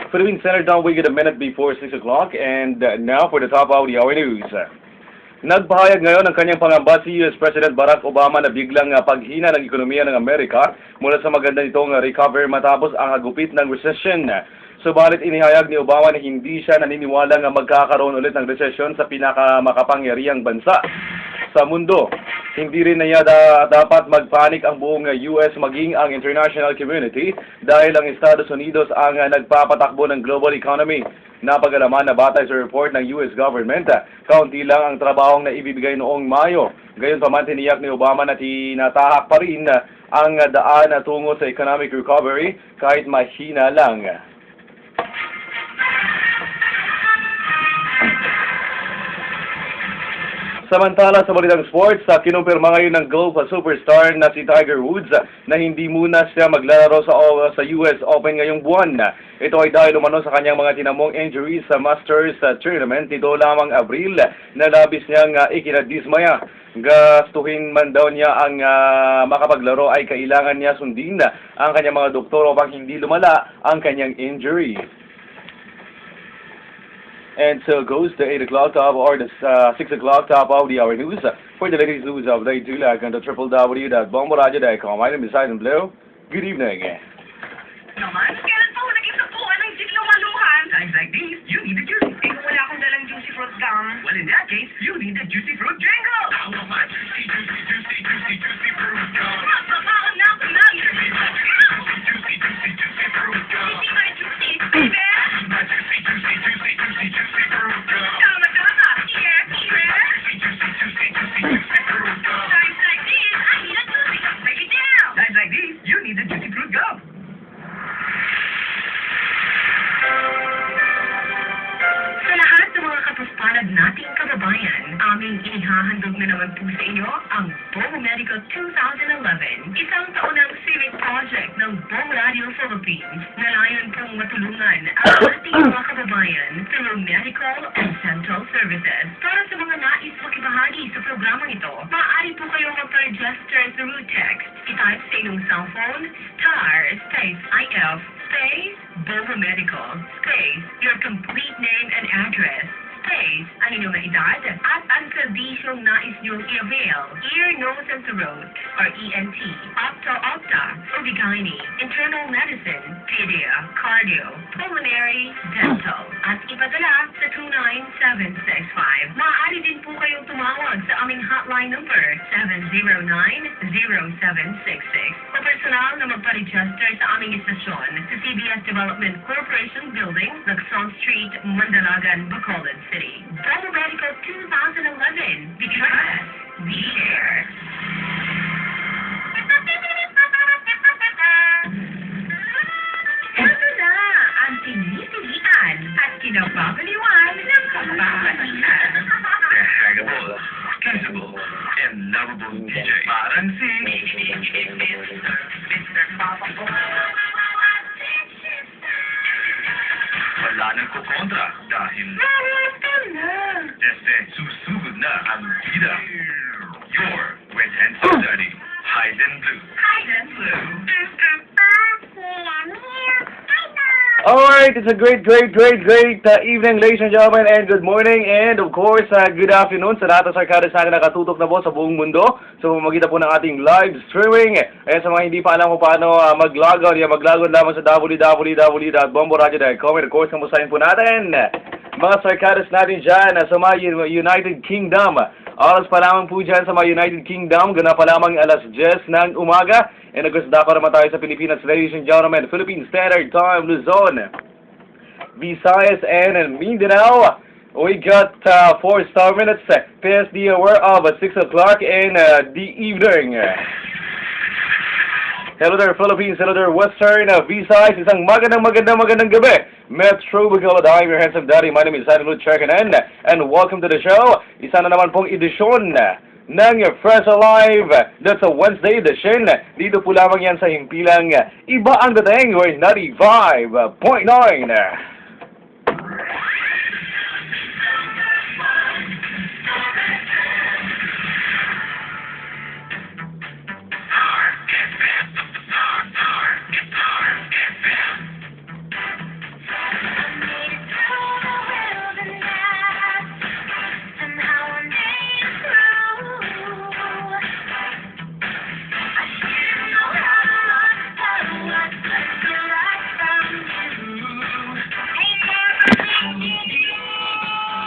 Philippine Standard Time, we get a minute before 6 o'clock, and now for the top of the hour news. Nagpahayag ngayon ang kanyang pangamba si US President Barack Obama na biglang paghina ng ekonomiya ng Amerika mula sa maganda nitong recovery matapos ang hagupit ng recession. Subalit inihayag ni Obama na hindi siya naniniwala nga magkakaroon ulit ng recession sa pinakamakapangyarihang bansa sa mundo. Hindi rin niya dapat magpanik ang buong US maging ang international community dahil ang Estados Unidos ang nagpapatakbo ng global economy. Napag-alaman na batay sa report ng US government, kaunti lang ang trabahong na ibibigay noong Mayo. Gayunpaman tiniyak ni Obama na tinatahak pa rin ang daan tungo sa economic recovery kahit mahina lang. Samantala sa balitang sports, kinumpirma ngayon ng golf superstar na si Tiger Woods na hindi muna siya maglalaro sa US Open ngayong buwan. Ito ay dahil umano sa kanyang mga tinamong injuries sa Masters Tournament nito lamang Abril na labis niyang ikinadismaya. Gastuhin man daw niya ang makapaglaro ay kailangan niya sundin ang kanyang mga doktor upang hindi lumala ang kanyang injury. And so goes the 8 o'clock top or the 6 o'clock top of the hour news. For the latest news of the day, do like on the www.bomboradio.com. My name is Simon Blue. Good evening. Naman, kailan pa ako naging sapuan ng jeep lumaluhan? Times like these, you need the juicy. Eh kung wala akong dalang juicy fruit gum. Well, in that case, you need the juicy fruit jingle. I want my juicy, juicy, juicy, juicy, juicy fruit gum. Masapaan na ako lang. Give me my juicy, juicy, juicy, juicy fruit gum. Hindi my juicy, baby. My juicy, juicy, juicy, juicy, juicy fruit gum. Tama. Here. Juicy, juicy, juicy, juicy, juicy fruit gum. Times like these, I need a juicy. Break it down. Times like these, you need the juicy fruit gum. Sa lahat ng mga katuspalad nating kababayan, aming inihahandog na naman po sa inyo ang Bongo Medical 2011, isang taonang civic project ng Bongo Radio Philippines na layon pong matulungan ang ating mga kababayan through medical and dental services. Para sa mga nais makibahagi sa programang ito, maaari po kayong mag-register through text. I-type sa inyong cellphone, TAR, space, IF, space, Bongo Medical, space, your complete name and address, space, ang inyong edad, at ang serbisyong nais niyong i-avail, ear, nose, and throat, or ENT, opta, OB-GYN, internal medicine, pedia, cardio, pulmonary, dental, at ipadala sa 29765. Maaari din po kayong tumawag sa aming hotline number 709-0766 o personal na magpa-register sa aming istasyon sa CBS Development Corporation Building, Lacson Street, Mandalagan, Bacolod City. Bongo Medical 2011, because we care. Ito na ang pinipilian at kinapapaliwan ng kababaihan. The haggable, feasible, and lovable DJ. Parang si Mr. Papa Boy. Wala nang kukontra dahil susugod na ang bida. You're with Handsome Daddy, Hide and Blue. Hide and Blue. Alright, it's a great evening, ladies and gentlemen, and good morning, and of course, good afternoon sa lahat ng sarkadas natin nakatutok na po sa buong mundo sa pamamagitan po ng ating live streaming. Ayan, sa mga hindi pa alam kung paano mag-logon lamang sa www.bomboradio.com, and of course, kamustahin po natin mga sarkadas natin dyan sa mga United Kingdom. Oras pa lamang po dyan sa mga United Kingdom, gana pa lamang alas 10 ng umaga. And of course, dapat naman tayo sa Pilipinas, ladies and gentlemen, Philippine Standard Time, Luzon, Visayas, and Mindanao. We got 4 star minutes past the hour of 6 o'clock in the evening. Hello there, Philippines. Hello there, Western Visayas. Isang magandang gabi. Metro Bacolod, I'm your handsome daddy. My name is Simon Blue, checking in, and welcome to the show. Isa na naman pong edisyon ng Fresh Alive. That's a Wednesday edition. Dito po lamang yan sa himpilang Iba ang Dating, or 95.9.